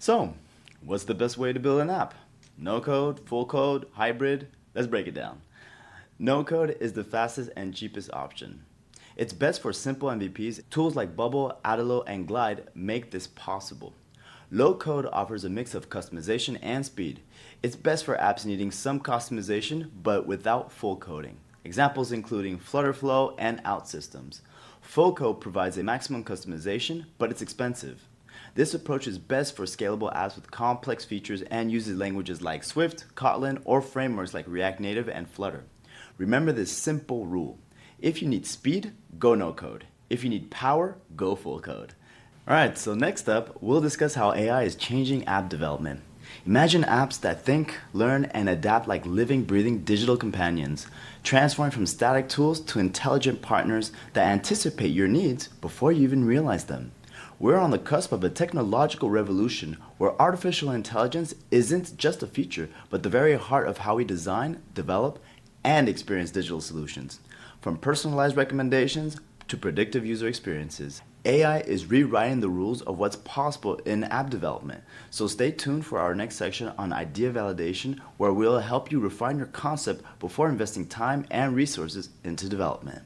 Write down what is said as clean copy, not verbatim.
So, what's the best way to build an app? No code, full code, hybrid? Let's break it down. No code is the fastest and cheapest option. It's best for simple MVPs. Tools like Bubble, Adalo, and Glide make this possible. Low code offers a mix of customization and speed. It's best for apps needing some customization but without full coding. Examples including FlutterFlow and OutSystems. Full code provides a maximum customization, but it's expensive. This approach is best for scalable apps with complex features and uses languages like Swift, Kotlin, or frameworks like React Native and Flutter. Remember this simple rule. If you need speed, go no code. If you need power, go full code. Alright, so next up, we'll discuss how AI is changing app development. Imagine apps that think, learn, and adapt like living, breathing digital companions, transforming from static tools to intelligent partners that anticipate your needs before you even realize them. We're on the cusp of a technological revolution where artificial intelligence isn't just a feature, but the very heart of how we design, develop, and experience digital solutions. From personalized recommendations to predictive user experiences, AI is rewriting the rules of what's possible in app development. So stay tuned for our next section on idea validation, where we'll help you refine your concept before investing time and resources into development.